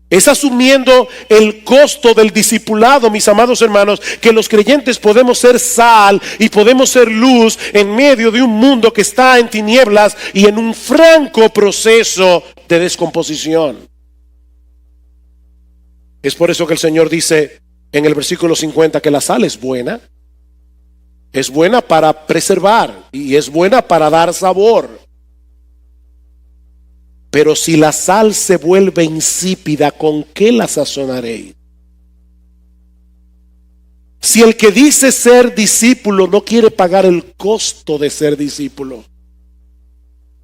Es asumiendo el costo del discipulado, mis amados hermanos, que los creyentes podemos ser sal y podemos ser luz en medio de un mundo que está en tinieblas y en un franco proceso de descomposición. Es por eso que el Señor dice en el versículo 50 que la sal es buena para preservar y es buena para dar sabor. Pero si la sal se vuelve insípida, ¿con qué la sazonaréis? Si el que dice ser discípulo no quiere pagar el costo de ser discípulo,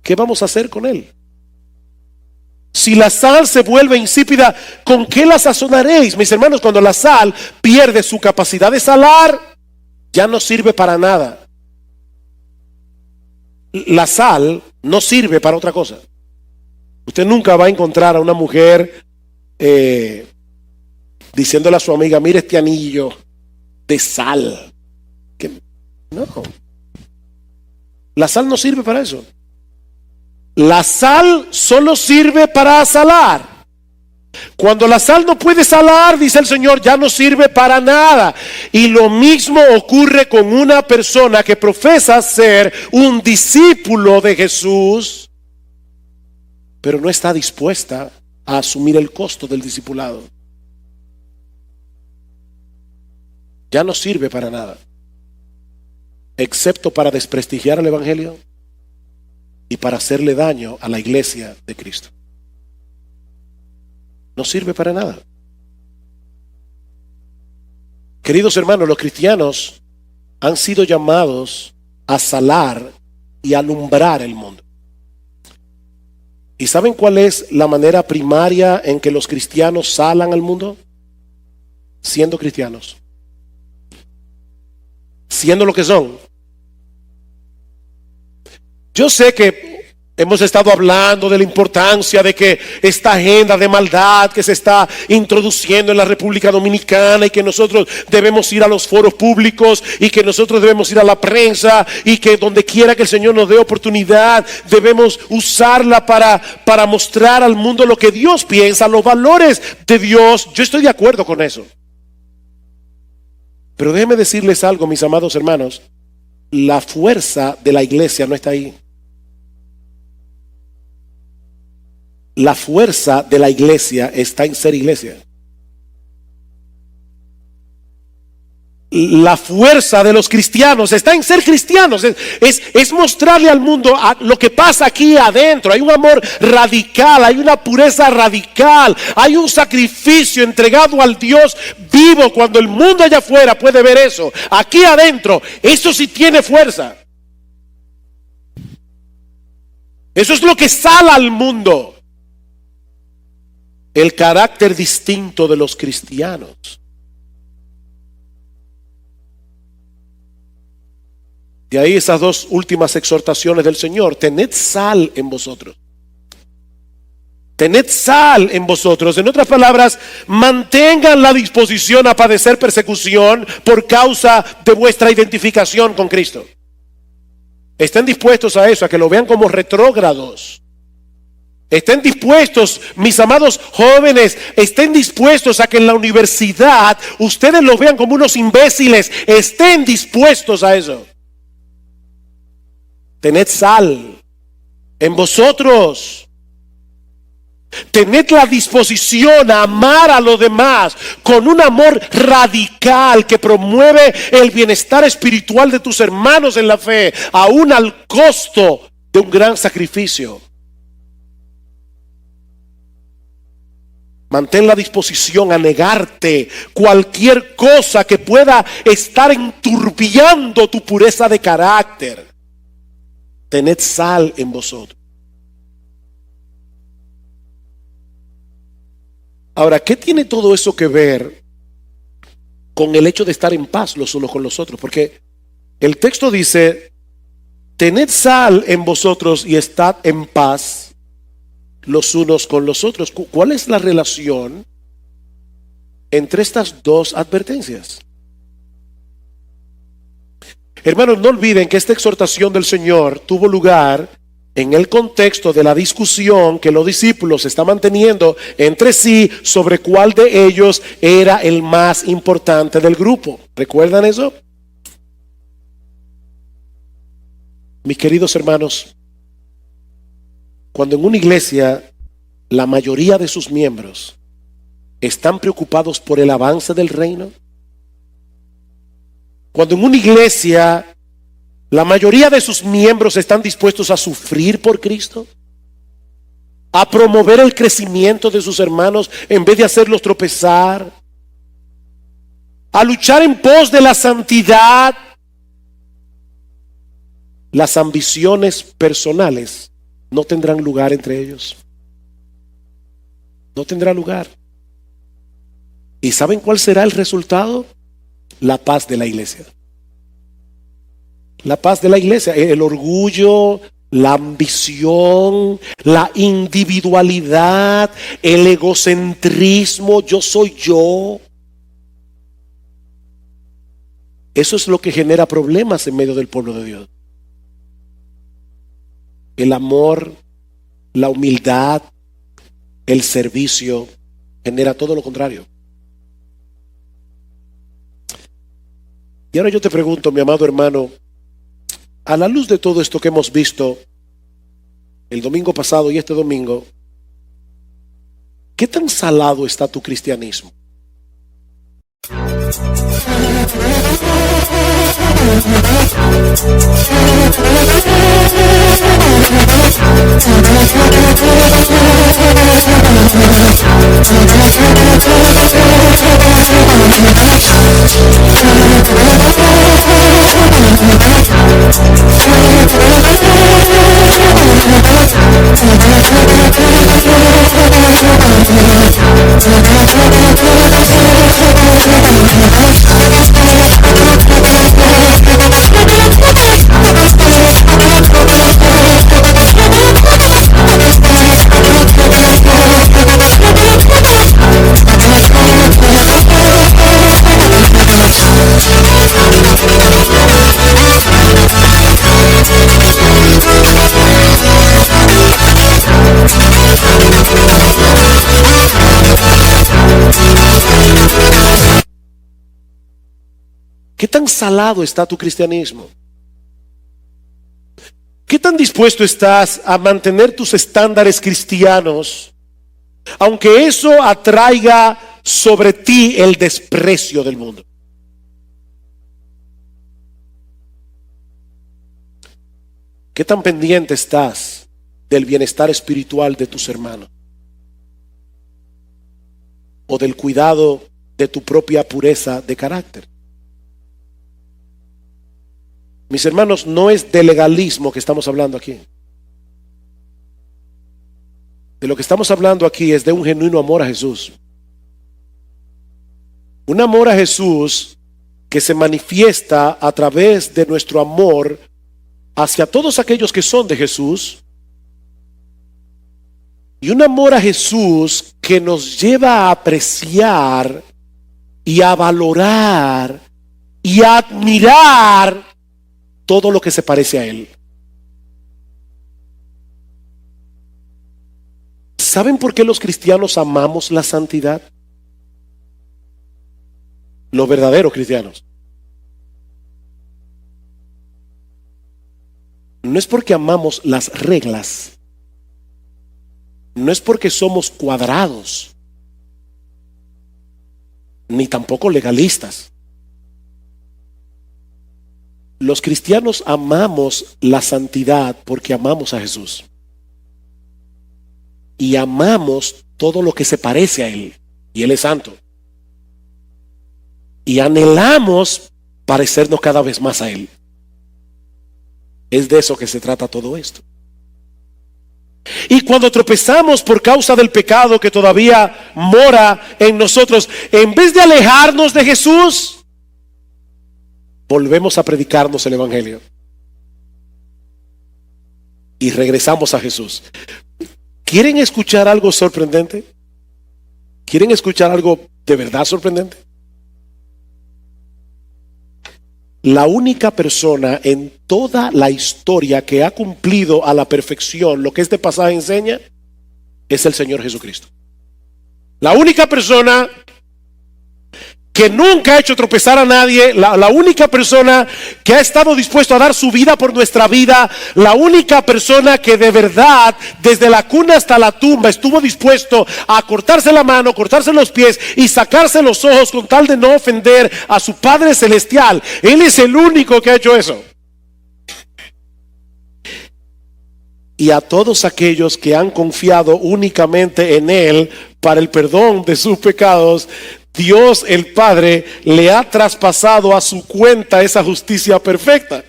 ¿qué vamos a hacer con él? Si la sal se vuelve insípida, ¿con qué la sazonaréis? Mis hermanos, cuando la sal pierde su capacidad de salar, ya no sirve para nada. La sal no sirve para otra cosa. Usted nunca va a encontrar a una mujer diciéndole a su amiga, mire este anillo de sal. No. La sal no sirve para eso. La sal solo sirve para salar. Cuando la sal no puede salar, dice el Señor, ya no sirve para nada. Y lo mismo ocurre con una persona que profesa ser un discípulo de Jesús, pero no está dispuesta a asumir el costo del discipulado. Ya no sirve para nada, excepto para desprestigiar el Evangelio y para hacerle daño a la iglesia de Cristo. No sirve para nada. Queridos hermanos, los cristianos han sido llamados a salar y alumbrar el mundo. ¿Y saben cuál es la manera primaria en que los cristianos salan al mundo? Siendo cristianos. Siendo lo que son. Yo sé que hemos estado hablando de la importancia de que esta agenda de maldad que se está introduciendo en la República Dominicana y que nosotros debemos ir a los foros públicos y que nosotros debemos ir a la prensa y que donde quiera que el Señor nos dé oportunidad debemos usarla para mostrar al mundo lo que Dios piensa, los valores de Dios. Yo estoy de acuerdo con eso. Pero déjenme decirles algo, mis amados hermanos. La fuerza de la iglesia no está ahí. La fuerza de la iglesia está en ser iglesia. La fuerza de los cristianos está en ser cristianos. Es mostrarle al mundo lo que pasa aquí adentro. Hay un amor radical, hay una pureza radical, hay un sacrificio entregado al Dios vivo. Cuando el mundo allá afuera puede ver eso, aquí adentro, eso sí tiene fuerza. Eso es lo que sale al mundo. El carácter distinto de los cristianos. De ahí esas dos últimas exhortaciones del Señor. Tened sal en vosotros. Tened sal en vosotros. En otras palabras, mantengan la disposición a padecer persecución por causa de vuestra identificación con Cristo. Estén dispuestos a eso, a que lo vean como retrógrados. Estén dispuestos, mis amados jóvenes, estén dispuestos a que en la universidad ustedes los vean como unos imbéciles. Estén dispuestos a eso. Tened sal en vosotros. Tened la disposición a amar a los demás con un amor radical que promueve el bienestar espiritual de tus hermanos en la fe, aún al costo de un gran sacrificio. Mantén la disposición a negarte cualquier cosa que pueda estar enturbiando tu pureza de carácter. Tened sal en vosotros. Ahora, ¿qué tiene todo eso que ver con el hecho de estar en paz los unos con los otros? Porque el texto dice: tened sal en vosotros y estad en paz los unos con los otros. ¿Cuál es la relación entre estas dos advertencias? Hermanos, no olviden que esta exhortación del Señor tuvo lugar en el contexto de la discusión que los discípulos están manteniendo entre sí sobre cuál de ellos era el más importante del grupo. ¿Recuerdan eso? Mis queridos hermanos, cuando en una iglesia la mayoría de sus miembros están preocupados por el avance del reino, cuando en una iglesia la mayoría de sus miembros están dispuestos a sufrir por Cristo, a promover el crecimiento de sus hermanos en vez de hacerlos tropezar, a luchar en pos de la santidad, las ambiciones personales no tendrán lugar entre ellos. No tendrá lugar. ¿Y saben cuál será el resultado? La paz de la iglesia. La paz de la iglesia. El orgullo, la ambición, la individualidad, el egocentrismo, yo soy yo. Eso es lo que genera problemas en medio del pueblo de Dios. El amor, la humildad, el servicio genera todo lo contrario. Y ahora yo te pregunto, mi amado hermano, a la luz de todo esto que hemos visto el domingo pasado y este domingo, ¿qué tan salado está tu cristianismo? ¿Qué tan salado está tu cristianismo? ¿Qué tan dispuesto estás a mantener tus estándares cristianos, aunque eso atraiga sobre ti el desprecio del mundo? ¿Qué tan pendiente estás del bienestar espiritual de tus hermanos? ¿O del cuidado de tu propia pureza de carácter? Mis hermanos, no es de legalismo que estamos hablando aquí. De lo que estamos hablando aquí es de un genuino amor a Jesús. Un amor a Jesús que se manifiesta a través de nuestro amor hacia todos aquellos que son de Jesús. Y un amor a Jesús que nos lleva a apreciar y a valorar y a admirar todo lo que se parece a Él. ¿Saben por qué los cristianos amamos la santidad? Los verdaderos cristianos. No es porque amamos las reglas. No es porque somos cuadrados. Ni tampoco legalistas. Los cristianos amamos la santidad porque amamos a Jesús. Y amamos todo lo que se parece a Él. Y Él es santo. Y anhelamos parecernos cada vez más a Él. Es de eso que se trata todo esto. Y cuando tropezamos por causa del pecado que todavía mora en nosotros, en vez de alejarnos de Jesús, volvemos a predicarnos el evangelio. Y regresamos a Jesús. ¿Quieren escuchar algo sorprendente? ¿Quieren escuchar algo de verdad sorprendente? La única persona en toda la historia que ha cumplido a la perfección lo que este pasaje enseña es el Señor Jesucristo. La única persona que nunca ha hecho tropezar a nadie, la única persona que ha estado dispuesto a dar su vida por nuestra vida, la única persona que de verdad desde la cuna hasta la tumba estuvo dispuesto a cortarse la mano, cortarse los pies y sacarse los ojos con tal de no ofender a su Padre Celestial. Él es el único que ha hecho eso. Y a todos aquellos que han confiado únicamente en Él para el perdón de sus pecados, Dios el Padre le ha traspasado a su cuenta esa justicia perfecta.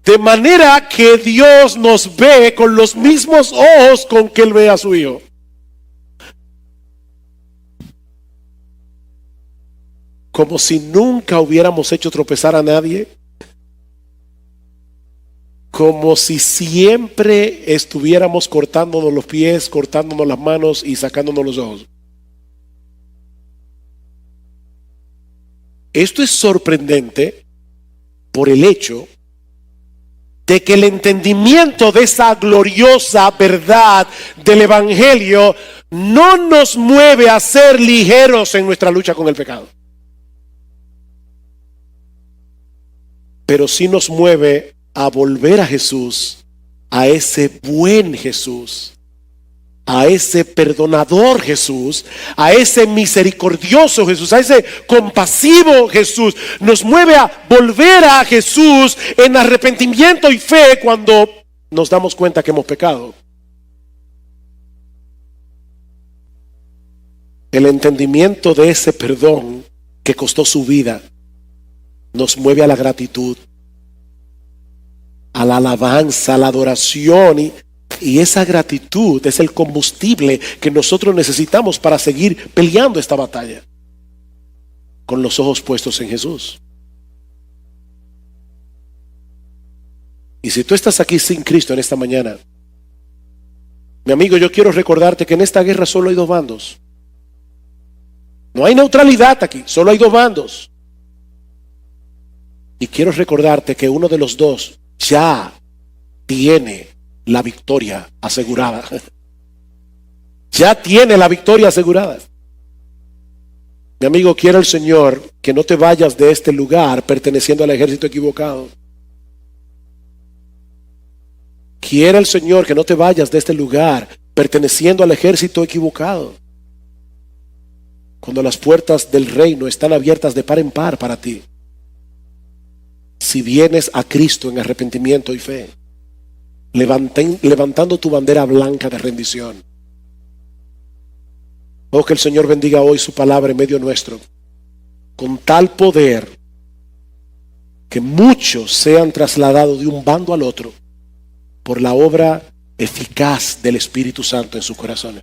De manera que Dios nos ve con los mismos ojos con que Él ve a su Hijo. Como si nunca hubiéramos hecho tropezar a nadie. Como si siempre estuviéramos cortándonos los pies, cortándonos las manos y sacándonos los ojos. Esto es sorprendente por el hecho de que el entendimiento de esa gloriosa verdad del evangelio no nos mueve a ser ligeros en nuestra lucha con el pecado, pero sí nos mueve a volver a Jesús, a ese buen Jesús, a ese perdonador Jesús, a ese misericordioso Jesús, a ese compasivo Jesús. Nos mueve a volver a Jesús en arrepentimiento y fe cuando nos damos cuenta que hemos pecado. El entendimiento de ese perdón que costó su vida nos mueve a la gratitud, a la alabanza, a la adoración, y esa gratitud es el combustible que nosotros necesitamos para seguir peleando esta batalla con los ojos puestos en Jesús. Y si tú estás aquí sin Cristo en esta mañana, mi amigo, yo quiero recordarte que en esta guerra solo hay dos bandos. No hay neutralidad aquí, solo hay dos bandos. Y quiero recordarte que uno de los dos ya tiene la victoria asegurada. Ya tiene la victoria asegurada. Mi amigo, quiere el Señor que no te vayas de este lugar perteneciendo al ejército equivocado. Quiere el Señor que no te vayas de este lugar perteneciendo al ejército equivocado. Cuando las puertas del reino están abiertas de par en par para ti. Si vienes a Cristo en arrepentimiento y fe, levantando tu bandera blanca de rendición. Oh, que el Señor bendiga hoy su palabra en medio nuestro, con tal poder que muchos sean trasladados de un bando al otro por la obra eficaz del Espíritu Santo en sus corazones.